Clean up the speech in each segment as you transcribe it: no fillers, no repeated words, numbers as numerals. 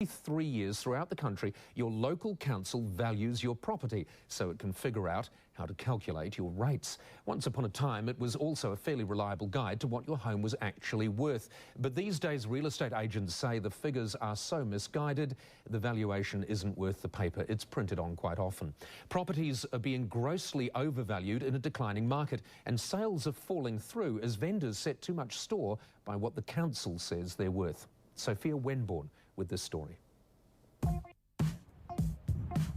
3 years throughout the country, your local council values your property so it can figure out how to calculate your rates. Once upon a time, it was also a fairly reliable guide to what your home was actually worth. But these days, real estate agents say the figures are so misguided, the valuation isn't worth the paper it's printed on quite often. Properties are being grossly overvalued in a declining market, and sales are falling through as vendors set too much store by what the council says they're worth. Sophia Wenborn with this story.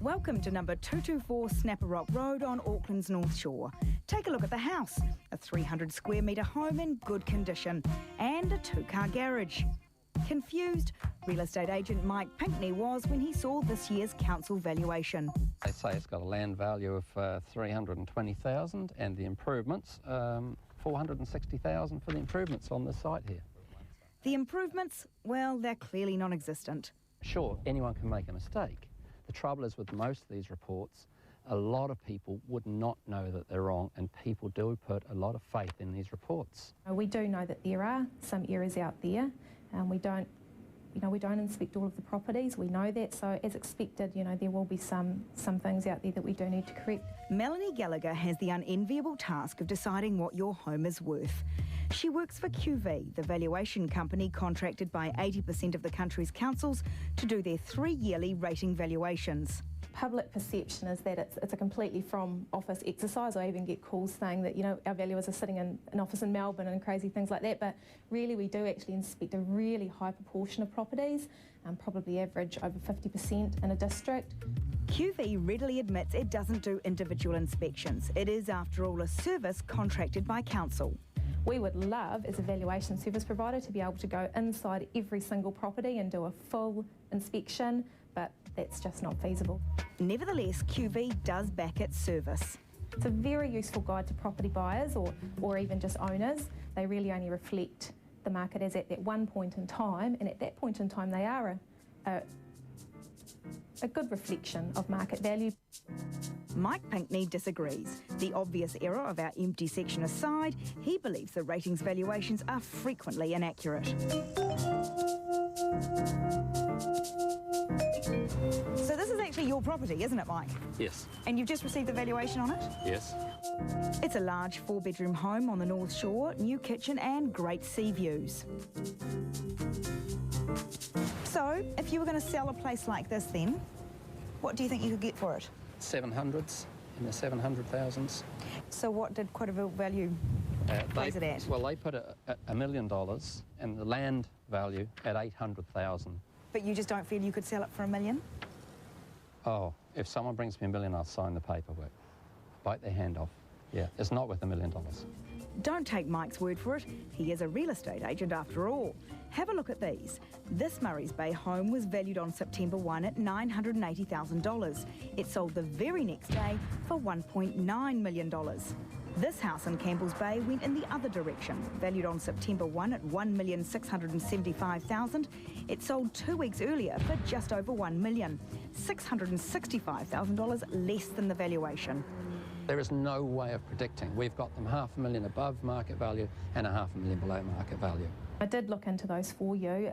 Welcome to number 224 Snapper Rock Road on Auckland's North Shore. Take a look at the house, a 300 square metre home in good condition and a 2-car garage. Confused, real estate agent Mike Pinkney was when he saw this year's council valuation. They say it's got a land value of $320,000 and the improvements, $460,000 for the improvements on this site here. The improvements, well, they're clearly non-existent. Sure, anyone can make a mistake. The trouble is with most of these reports, a lot of people would not know that they're wrong, and people do put a lot of faith in these reports. We do know that there are some errors out there, and we don't inspect all of the properties. We know that, so as expected, there will be some things out there that we do need to correct. Melanie Gallagher has the unenviable task of deciding what your home is worth. She works for QV, the valuation company contracted by 80% of the country's councils to do their 3 yearly rating valuations. Public perception is that it's a completely from office exercise. I even get calls saying that, our valuers are sitting in an office in Melbourne and crazy things like that, but really we do actually inspect a really high proportion of properties, probably average over 50% in a district. QV readily admits it doesn't do individual inspections. It is, after all, a service contracted by council. We would love, as a valuation service provider, to be able to go inside every single property and do a full inspection, but that's just not feasible. Nevertheless, QV does back its service. It's a very useful guide to property buyers or even just owners. They really only reflect the market as at that one point in time, and at that point in time they are a good reflection of market value. Mike Pinkney disagrees. The obvious error of our empty section aside, he believes the ratings valuations are frequently inaccurate. So this is actually your property, isn't it, Mike? Yes. And you've just received the valuation on it? Yes. It's a large 4-bedroom home on the North Shore, new kitchen and great sea views. So, if you were going to sell a place like this then, what do you think you could get for it? 700s, in the 700,000s. So what did Quotable Value place it at? Well, they put $1 million and the land value at 800,000. But you just don't feel you could sell it for $1 million? Oh, if someone brings me $1 million, I'll sign the paperwork. Bite their hand off. Yeah, it's not worth $1 million. Don't take Mike's word for it. He is a real estate agent after all. Have a look at these. This Murray's Bay home was valued on September 1 at $980,000. It sold the very next day for $1.9 million. This house in Campbell's Bay went in the other direction. Valued on September 1 at $1,675,000, it sold 2 weeks earlier for just over $1 million, $665,000 less than the valuation. There is no way of predicting. We've got them $500,000 above market value and $500,000 below market value. I did look into those for you.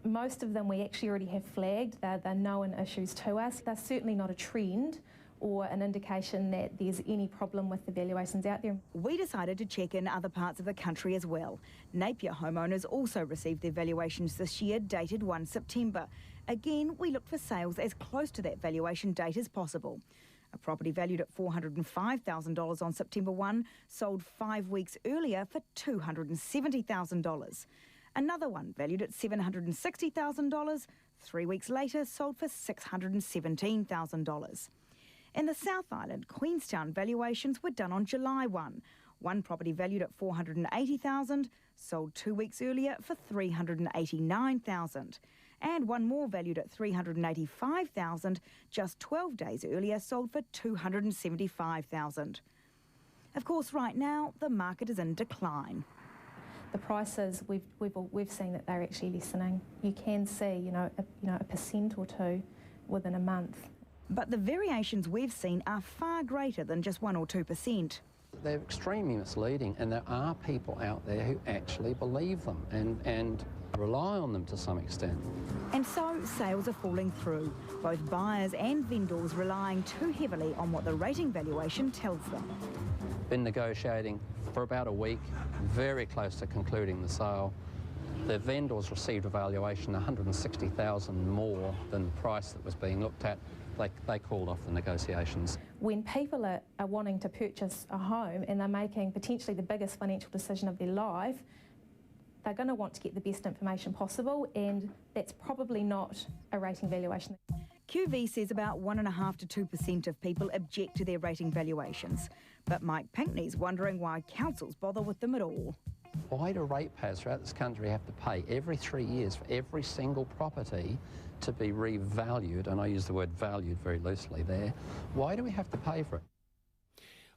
Most of them we actually already have flagged. They're known issues to us. They're certainly not a trend or an indication that there's any problem with the valuations out there. We decided to check in other parts of the country as well. Napier homeowners also received their valuations this year, dated 1 September. Again, we looked for sales as close to that valuation date as possible. A property valued at $405,000 on September 1 sold 5 weeks earlier for $270,000. Another one valued at $760,000, 3 weeks later sold for $617,000. In the South Island, Queenstown valuations were done on July 1. One property valued at $480,000 sold 2 weeks earlier for $389,000. And one more valued at $385,000 just 12 days earlier sold for $275,000. Of course, right now, the market is in decline. The prices, we've seen that they're actually lessening. You can see, a % or two within a month. But the variations we've seen are far greater than just 1 or 2%. They're extremely misleading, and there are people out there who actually believe them. And rely on them to some extent. And so sales are falling through, both buyers and vendors relying too heavily on what the rating valuation tells them. Been negotiating for about a week, very close to concluding the sale. The vendors received a valuation $160,000 more than the price that was being looked at. They called off the negotiations. When people are wanting to purchase a home and they're making potentially the biggest financial decision of their life, they're going to want to get the best information possible, and that's probably not a rating valuation. QV says about 1.5% to 2% of people object to their rating valuations. But Mike Pinkney's wondering why councils bother with them at all. Why do ratepayers throughout this country have to pay every 3 years for every single property to be revalued? And I use the word valued very loosely there. Why do we have to pay for it?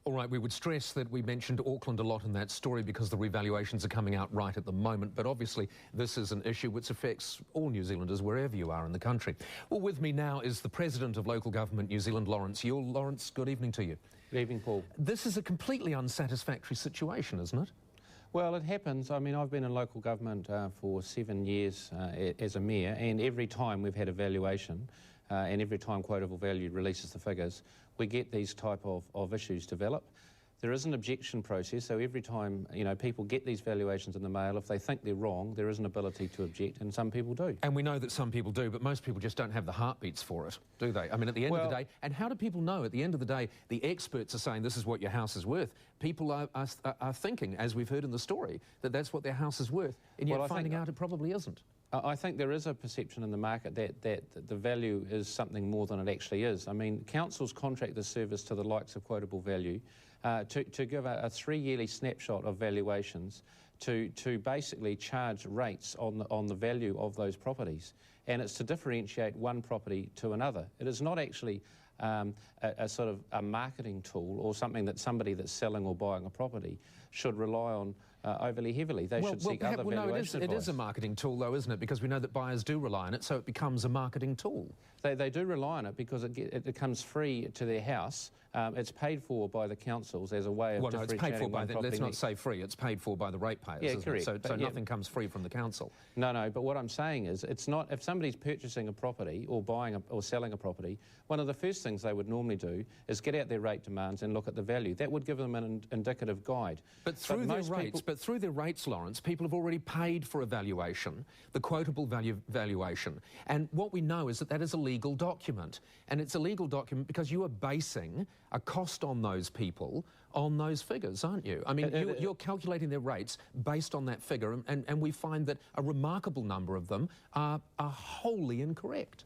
All right, we would stress that we mentioned Auckland a lot in that story because the revaluations are coming out right at the moment, but obviously this is an issue which affects all New Zealanders wherever you are in the country. Well, with me now is the President of Local Government New Zealand, Lawrence Yule. Lawrence, good evening to you. Good evening, Paul. This is a completely unsatisfactory situation, isn't it? Well, it happens. I mean, I've been in local government for 7 years as a mayor, and every time we've had a valuation, and every time Quotable Value releases the figures, we get these type of issues develop. There is an objection process, so every time people get these valuations in the mail, if they think they're wrong, there is an ability to object, and some people do. And we know that some people do, but most people just don't have the heartbeats for it, do they? I mean, at the end of the day, and how do people know? At the end of the day, the experts are saying this is what your house is worth. People are thinking, as we've heard in the story, that that's what their house is worth, and yet finding out it probably isn't. I think there is a perception in the market that the value is something more than it actually is. I mean, councils contract this service to the likes of Quotable Value to give a 3-yearly snapshot of valuations to basically charge rates on the value of those properties. And it's to differentiate one property to another. It is not actually a sort of a marketing tool or something that somebody that's selling or buying a property should rely on overly heavily. They should seek other valuation advice. It is a marketing tool, though, isn't it? Because we know that buyers do rely on it, so it becomes a marketing tool. They do rely on it because it becomes free to their house. It's paid for by the councils as a way of differentiating it's paid for by one property. Let's not say free. It's paid for by the ratepayers, yeah, isn't correct. it? So nothing comes free from the council. No. But what I'm saying is, it's not. If somebody's purchasing a property or buying or selling a property, one of the first things they would normally do is get out their rate demands and look at the value. That would give them an indicative guide. But through their rates, Lawrence, people have already paid for a valuation, the Quotable Value valuation, and what we know is that that is a legal document, and it's a legal document because you are basing a cost on those people on those figures, aren't you? I mean, you're calculating their rates based on that figure, and we find that a remarkable number of them are wholly incorrect.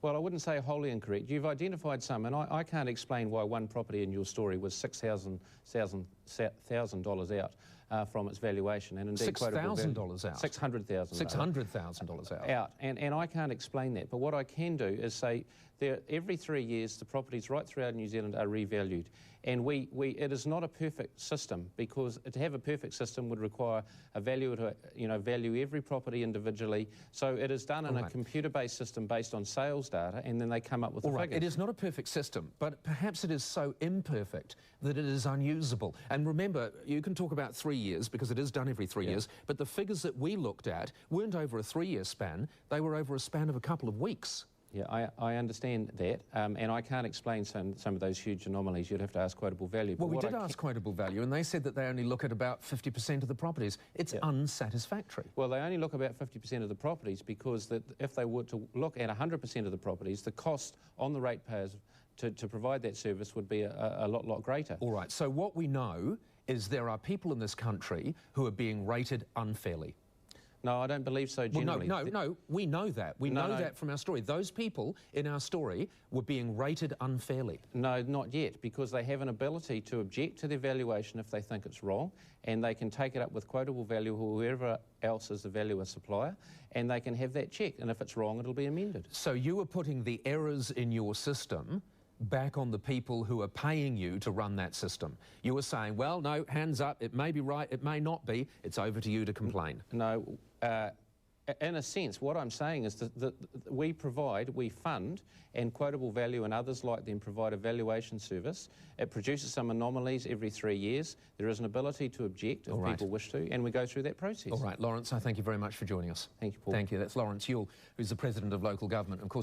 Well, I wouldn't say wholly incorrect. You've identified some, and I can't explain why one property in your story was $6,000 out from its valuation, and indeed $6,000 out. $600,000 out. And I can't explain that. But what I can do is say every 3 years the properties right throughout New Zealand are revalued, and it is not a perfect system, because to have a perfect system would require a valuer to value every property individually. So it is done in a computer-based system based on sales data, and then they come up with the figures. It is not a perfect system, but perhaps it is so imperfect that it is unusable. And remember, you can talk about 3 years because it is done every 3 years, but the figures that we looked at weren't over a 3-year span, they were over a span of a couple of weeks. Yeah, I understand that, and I can't explain some of those huge anomalies. You'd have to ask Quotable Value. Well, we did ask Quotable Value, and they said that they only look at about 50% of the properties. It's unsatisfactory. Well, they only look about 50% of the properties because if they were to look at 100% of the properties, the cost on the ratepayers to provide that service would be a lot greater. All right, so what we know is there are people in this country who are being rated unfairly. No, I don't believe so generally. Well, no, we know that. We know that from our story. Those people in our story were being rated unfairly. No, not yet, because they have an ability to object to their valuation if they think it's wrong, and they can take it up with Quotable Value or whoever else is the valuer supplier, and they can have that checked, and if it's wrong, it'll be amended. So you are putting the errors in your system back on the people who are paying you to run that system. You were saying, well, no, hands up, it may be right, it may not be, it's over to you to complain. No, In a sense, what I'm saying is that we fund, and Quotable Value and others like them provide a valuation service. It produces some anomalies every 3 years. There is an ability to object if people wish to, and we go through that process. All right, Lawrence, I thank you very much for joining us. Thank you, Paul. Thank you. That's Lawrence Yule, who's the President of Local Government. Of course,